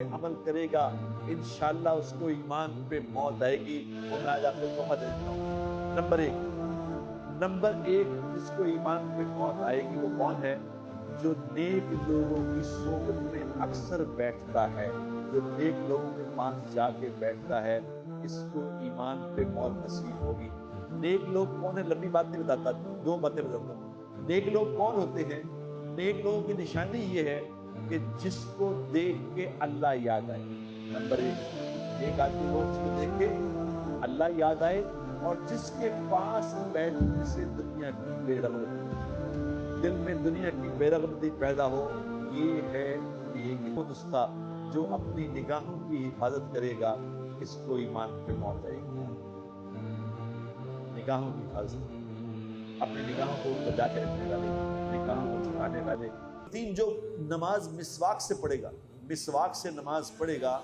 عمل کرے گا انشاءاللہ اس کو ایمان پہ موت آئے گی۔ اور میں آج آپ کو موقع دیتا ہوں، نمبر ایک جس کو ایمان پہ موت آئے گی وہ کون ہے؟ جو نیک لوگوں کی صحبت میں اکثر بیٹھتا ہے، جو نیک لوگوں کے پاس جا کے بیٹھتا ہے، اس کو ایمان پہ موت نصیب ہوگی۔ نیک لوگ کون ہیں؟ لمبی بات نہیں بتاتا، دو باتیں بتاتا ہوں۔ نیک لوگ کون ہوتے ہیں؟ نیک لوگوں کی نشانی یہ ہے کہ جس کو دیکھ کے اللہ یاد آئے۔ نمبر ایک، ایک آدمی وہ جس کو دیکھ کے اللہ یاد آئے اور جس کے پاس بیٹھنے سے دنیا کی بے رغبتی، دل میں دنیا کی بے رغبتی پیدا ہو، یہ ہے ایک نسخہ۔ جو اپنی نگاہوں کی حفاظت کرے گا اس کو ایمان پہ موت آئے گی۔ نگاہوں کی حفاظت، اپنی نگاہوں کو بچا کے رکھنے والے، نگاہوں کو چھپانے والے۔ تین، جو نماز مسواک سے پڑھے گا، مسواک سے نماز پڑھے گا،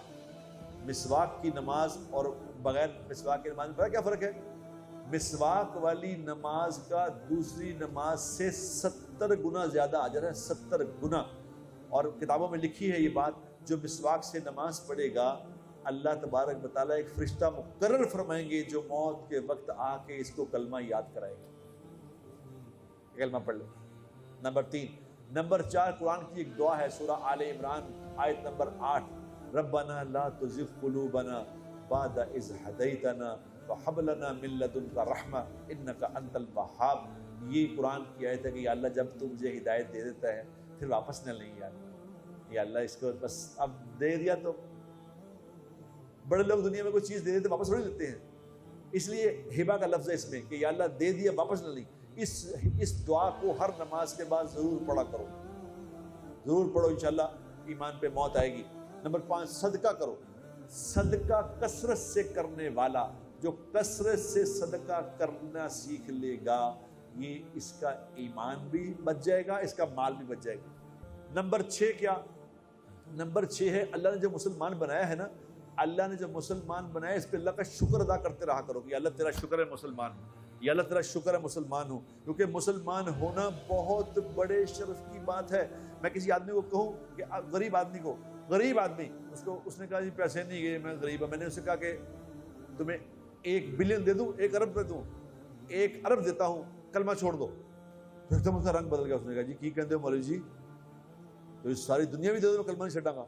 مسواک کی نماز اور بغیر مسواک کی نماز میں پتہ کیا فرق ہے؟ مسواک والی نماز کا دوسری نماز سے 70 گنا زیادہ اجر ہے، 70 گنا۔ اور کتابوں میں لکھی ہے یہ بات، جو مسواک سے نماز پڑھے گا اللہ تبارک و تعالیٰ ایک فرشتہ مقرر فرمائیں گے جو موت کے وقت آ کے اس کو کلمہ یاد کرائے گا۔ کلمہ پڑھ لے۔ نمبر 3۔ نمبر 4، قرآن کی ایک دعا ہے، سورہ آل عمران آیت نمبر 8، ربنا لا تزغ قلوبنا بعد اذ ہدیتنا وہب لنا من لدنک رحمہ انک انت الوہاب۔ یہ قرآن کی آیت ہے کہ یا اللہ جب تو مجھے ہدایت دے دیتا ہے پھر واپس نہ لیں یا اللہ اس کو بس اب دے دیا تو۔ بڑے لوگ دنیا میں کوئی چیز دے دیتے واپس تھوڑی لیتے ہیں، اس لیے ہبہ کا لفظ ہے اس میں کہ یا اللہ دے دیا واپس نہ لیں۔ اس دعا کو ہر نماز کے بعد ضرور پڑھا کرو، ضرور پڑھو، انشاءاللہ ایمان پہ موت آئے گی۔ نمبر 5، صدقہ کرو۔ صدقہ کثرت سے کرنے والا، جو کثرت سے صدقہ کرنا سیکھ لے گا، یہ اس کا ایمان بھی بچ جائے گا، اس کا مال بھی بچ جائے گا۔ نمبر 6 کیا؟ نمبر 6 ہے اللہ نے جو مسلمان بنایا ہے نا، اللہ نے جو مسلمان بنایا اس پہ اللہ کا شکر ادا کرتے رہا کرو کہ اللہ تیرا شکر ہے مسلمان ہوں، یا اللہ تیرا شکر ہے مسلمان ہوں، کیونکہ مسلمان ہونا بہت بڑے شرف کی بات ہے۔ میں کسی آدمی کو کہوں کہ غریب آدمی کو، غریب آدمی اس نے کہا جی پیسے نہیں گئے میں غریب ہوں، میں نے اسے کہا کہ تمہیں 1 بلین دے دوں، 1 ارب دے دوں، 1 ارب دیتا ہوں، کلمہ چھوڑ دو۔ پھر تم اس کا رنگ بدل گیا، اس نے کہا جی کی کہتے ہو مولوی جی، تو ساری دنیا بھی دے دو میں کلمہ نہیں چھٹاں گا۔